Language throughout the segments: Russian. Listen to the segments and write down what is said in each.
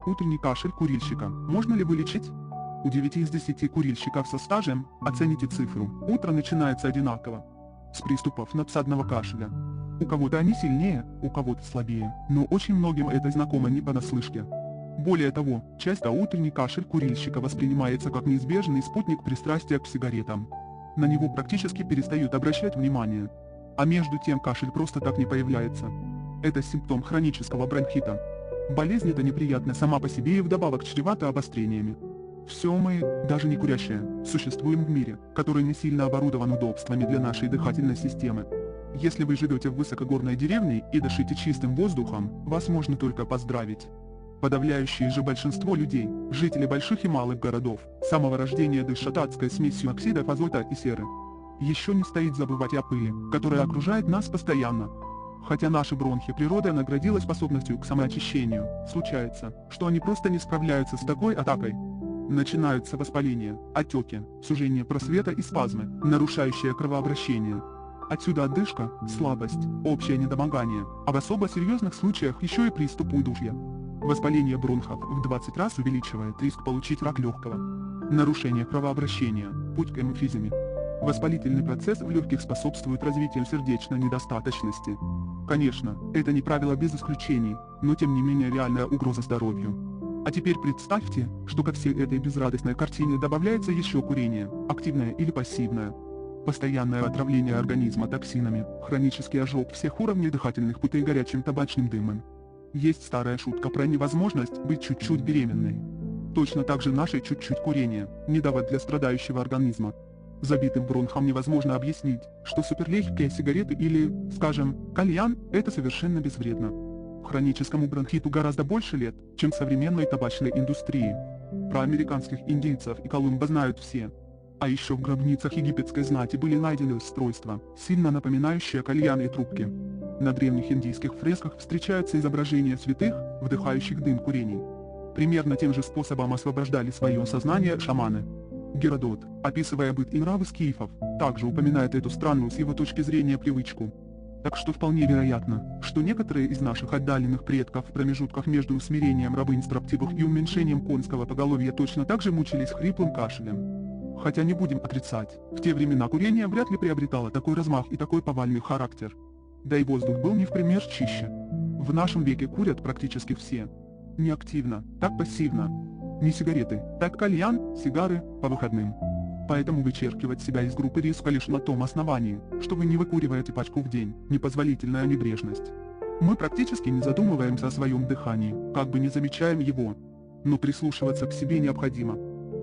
Утренний кашель курильщика. Можно ли вылечить? У 9 из 10 курильщиков со стажем, оцените цифру, утро начинается одинаково. С приступов надсадного кашля. У кого-то они сильнее, у кого-то слабее, но очень многим это знакомо не понаслышке. Более того, часто утренний кашель курильщика воспринимается как неизбежный спутник пристрастия к сигаретам. На него практически перестают обращать внимание. А между тем кашель просто так не появляется. Это симптом хронического бронхита. Болезнь эта неприятна сама по себе и вдобавок чревата обострениями. Все мы, даже не курящие, существуем в мире, который не сильно оборудован удобствами для нашей дыхательной системы. Если вы живете в высокогорной деревне и дышите чистым воздухом, вас можно только поздравить. Подавляющее же большинство людей, жители больших и малых городов, с самого рождения дышат адской смесью оксидов азота и серы. Еще не стоит забывать о пыли, которая окружает нас постоянно. Хотя наши бронхи природа наградила способностью к самоочищению, случается, что они просто не справляются с такой атакой. Начинаются воспаления, отеки, сужение просвета и спазмы, нарушающие кровообращение. Отсюда одышка, слабость, общее недомогание, а в особо серьезных случаях еще и приступ удушья. Воспаление бронхов в 20 раз увеличивает риск получить рак легкого. Нарушение кровообращения, путь к эмфиземе. Воспалительный процесс в легких способствует развитию сердечной недостаточности. Конечно, это не правило без исключений, но тем не менее реальная угроза здоровью. А теперь представьте, что ко всей этой безрадостной картине добавляется еще курение, активное или пассивное. Постоянное отравление организма токсинами, хронический ожог всех уровней дыхательных путей горячим табачным дымом. Есть старая шутка про невозможность быть чуть-чуть беременной. Точно так же наше чуть-чуть курение – не довод для страдающего организма. Забитым бронхам невозможно объяснить, что суперлегкие сигареты или, скажем, кальян – это совершенно безвредно. Хроническому бронхиту гораздо больше лет, чем современной табачной индустрии. Про американских индейцев и Колумба знают все. А еще в гробницах египетской знати были найдены устройства, сильно напоминающие кальян и трубки. На древних индийских фресках встречаются изображения святых, вдыхающих дым курений. Примерно тем же способом освобождали свое сознание шаманы. Геродот, описывая быт и нравы скифов, также упоминает эту странную с его точки зрения привычку. Так что вполне вероятно, что некоторые из наших отдаленных предков в промежутках между усмирением рабынь строптивых и уменьшением конского поголовья точно так же мучились хриплым кашлем. Хотя не будем отрицать, в те времена курение вряд ли приобретало такой размах и такой повальный характер. Да и воздух был не в пример чище. В нашем веке курят практически все. Не активно, так пассивно. Не сигареты, так кальян, сигары, по выходным. Поэтому вычеркивать себя из группы риска лишь на том основании, что вы не выкуриваете пачку в день, непозволительная небрежность. Мы практически не задумываемся о своем дыхании, как бы не замечаем его. Но прислушиваться к себе необходимо.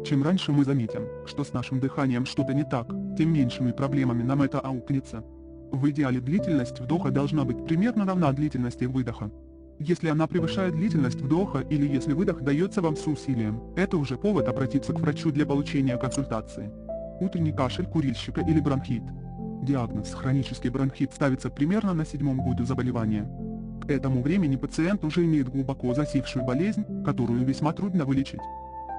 Чем раньше мы заметим, что с нашим дыханием что-то не так, тем меньшими проблемами нам это аукнется. В идеале длительность вдоха должна быть примерно равна длительности выдоха. Если она превышает длительность вдоха или если выдох дается вам с усилием, это уже повод обратиться к врачу для получения консультации. Утренний кашель курильщика или бронхит. Диагноз хронический бронхит ставится примерно на 7-м году заболевания. К этому времени пациент уже имеет глубоко засевшую болезнь, которую весьма трудно вылечить.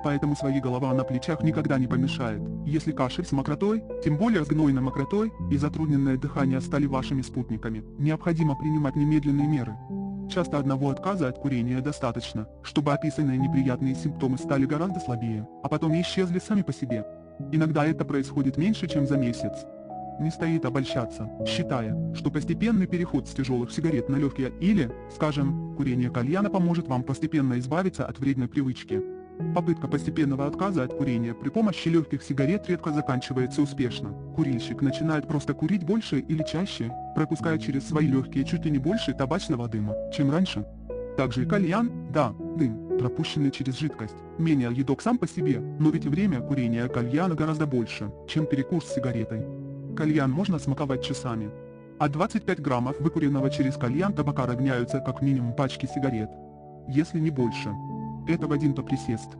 Поэтому своя голова на плечах никогда не помешает. Если кашель с мокротой, тем более с гнойной мокротой, и затрудненное дыхание стали вашими спутниками, необходимо принимать немедленные меры. Часто одного отказа от курения достаточно, чтобы описанные неприятные симптомы стали гораздо слабее, а потом исчезли сами по себе. Иногда это происходит меньше, чем за месяц. Не стоит обольщаться, считая, что постепенный переход с тяжелых сигарет на легкие или, скажем, курение кальяна поможет вам постепенно избавиться от вредной привычки. Попытка постепенного отказа от курения при помощи легких сигарет редко заканчивается успешно. Курильщик начинает просто курить больше или чаще, пропуская через свои легкие чуть ли не больше табачного дыма, чем раньше. Также и кальян, да, дым, пропущенный через жидкость, менее едок сам по себе, но ведь и время курения кальяна гораздо больше, чем перекур с сигаретой. Кальян можно смаковать часами. А 25 граммов выкуренного через кальян табака равняются как минимум пачке сигарет. Если не больше. Это в один-то присест.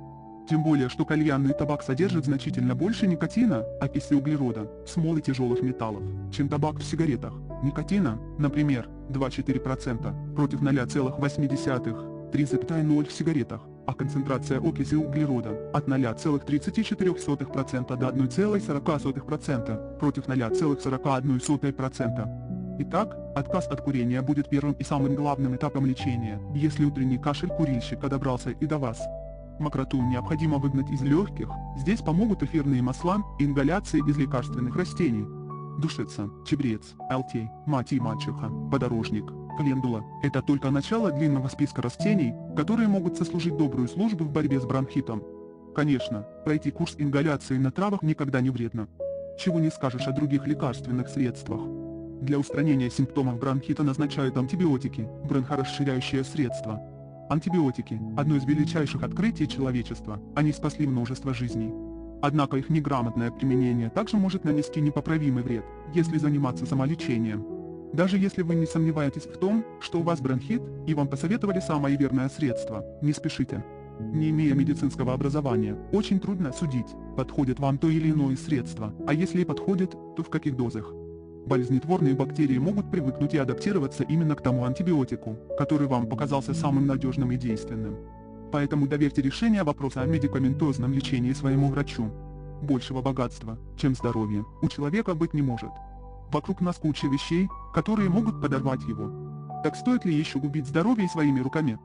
Тем более, что кальянный табак содержит значительно больше никотина, окиси углерода, смол и тяжелых металлов, чем табак в сигаретах. Никотина, например, 2,4% против 0,8, 3,0 в сигаретах, а концентрация окиси углерода от 0,34% до 1,40% против 0,41%. Итак, отказ от курения будет первым и самым главным этапом лечения, если утренний кашель курильщика добрался и до вас. Мокроту необходимо выгнать из легких, здесь помогут эфирные масла и ингаляции из лекарственных растений. Душица, чебрец, алтей, мать и мачеха, подорожник, календула – это только начало длинного списка растений, которые могут сослужить добрую службу в борьбе с бронхитом. Конечно, пройти курс ингаляции на травах никогда не вредно. Чего не скажешь о других лекарственных средствах. Для устранения симптомов бронхита назначают антибиотики, бронхорасширяющее средство. Антибиотики – одно из величайших открытий человечества, они спасли множество жизней. Однако их неграмотное применение также может нанести непоправимый вред, если заниматься самолечением. Даже если вы не сомневаетесь в том, что у вас бронхит, и вам посоветовали самое верное средство, не спешите. Не имея медицинского образования, очень трудно судить, подходит вам то или иное средство, а если и подходит, то в каких дозах. Болезнетворные бактерии могут привыкнуть и адаптироваться именно к тому антибиотику, который вам показался самым надежным и действенным. Поэтому доверьте решение вопроса о медикаментозном лечении своему врачу. Большего богатства, чем здоровье, у человека быть не может. Вокруг нас куча вещей, которые могут подорвать его. Так стоит ли еще губить здоровье своими руками?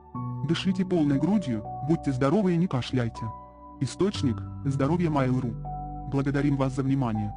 Дышите полной грудью, будьте здоровы и не кашляйте. Источник – здоровье Mail.ru. Благодарим вас за внимание.